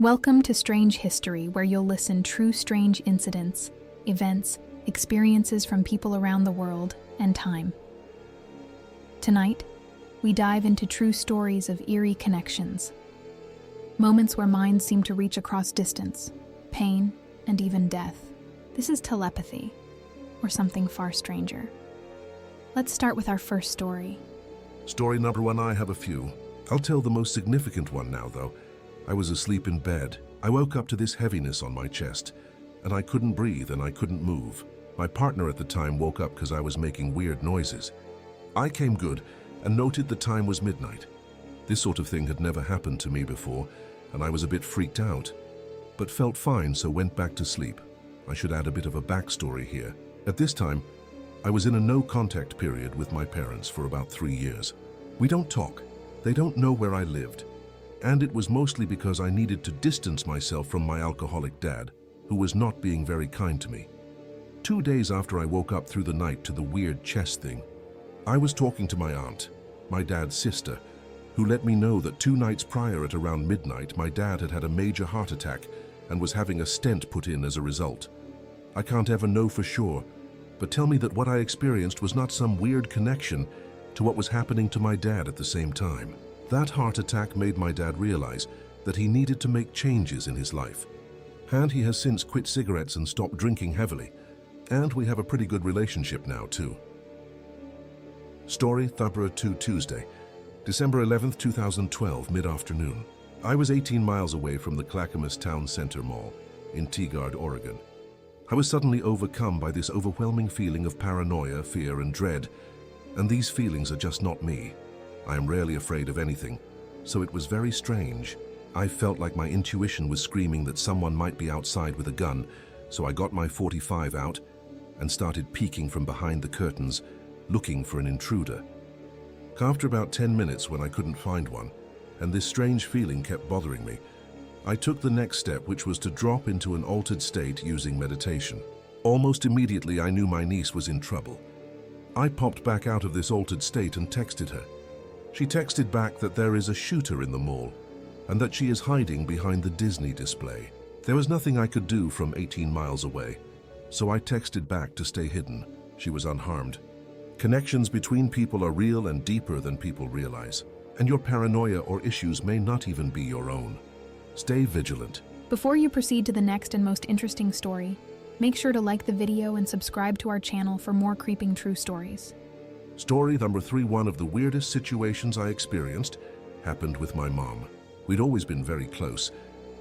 Welcome to Strange History, where you'll listen true strange incidents, events, experiences from people around the world and time. Tonight, we dive into true stories of eerie connections, moments where minds seem to reach across distance, pain, and even death. This is telepathy, or something far stranger. Let's start with our first story. Story number one, I have a few. I'll tell the most significant one now, though. I was asleep in bed. I woke up to this heaviness on my chest, and I couldn't breathe and I couldn't move. My partner at the time woke up because I was making weird noises. I came good and noted the time was midnight. This sort of thing had never happened to me before, and I was a bit freaked out, but felt fine, so went back to sleep. I should add a bit of a backstory here. At this time, I was in a no-contact period with my parents for about 3 years. We don't talk. They don't know where I lived. And it was mostly because I needed to distance myself from my alcoholic dad, who was not being very kind to me. 2 days after I woke up through the night to the weird chest thing, I was talking to my aunt, my dad's sister, who let me know that 2 nights prior at around midnight, my dad had had a major heart attack and was having a stent put in as a result. I can't ever know for sure, but tell me that what I experienced was not some weird connection to what was happening to my dad at the same time. That heart attack made my dad realize that he needed to make changes in his life. And he has since quit cigarettes and stopped drinking heavily. And we have a pretty good relationship now, too. Story number 2, Tuesday, December 11th, 2012, mid-afternoon. I was 18 miles away from the Clackamas Town Center Mall in Tigard, Oregon. I was suddenly overcome by this overwhelming feeling of paranoia, fear, and dread. And these feelings are just not me. I am rarely afraid of anything, so it was very strange. I felt like my intuition was screaming that someone might be outside with a gun, so I got my .45 out and started peeking from behind the curtains, looking for an intruder. After about 10 minutes, when I couldn't find one, and this strange feeling kept bothering me, I took the next step, which was to drop into an altered state using meditation. Almost immediately, I knew my niece was in trouble. I popped back out of this altered state and texted her. She texted back that there is a shooter in the mall and that she is hiding behind the Disney display. There was nothing I could do from 18 miles away, so I texted back to stay hidden. She was unharmed. Connections between people are real and deeper than people realize, and your paranoia or issues may not even be your own. Stay vigilant. Before you proceed to the next and most interesting story, make sure to like the video and subscribe to our channel for more creeping true stories. Story number 3, one of the weirdest situations I experienced happened with my mom. We'd always been very close,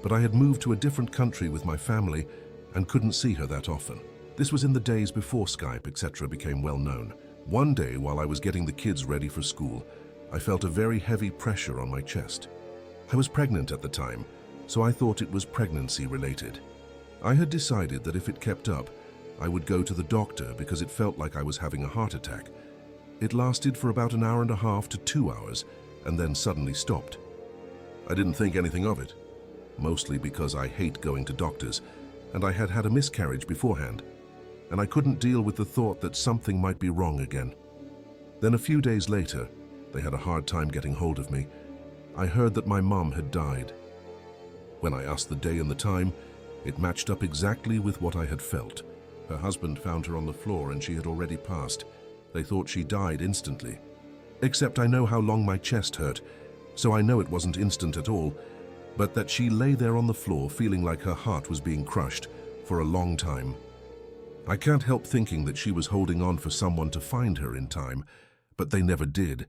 but I had moved to a different country with my family and couldn't see her that often. This was in the days before Skype, etc. became well known. One day, while I was getting the kids ready for school, I felt a very heavy pressure on my chest. I was pregnant at the time, so I thought it was pregnancy related. I had decided that if it kept up, I would go to the doctor because it felt like I was having a heart attack. It lasted for about an hour and a half to 2 hours and then suddenly stopped. I didn't think anything of it, mostly because I hate going to doctors and I had had a miscarriage beforehand, and I couldn't deal with the thought that something might be wrong again. Then a few days later, they had a hard time getting hold of me. I heard that my mom had died. When I asked the day and the time, it matched up exactly with what I had felt. Her husband found her on the floor and she had already passed. They thought she died instantly. Except I know how long my chest hurt, so I know it wasn't instant at all, but that she lay there on the floor feeling like her heart was being crushed for a long time. I can't help thinking that she was holding on for someone to find her in time, but they never did,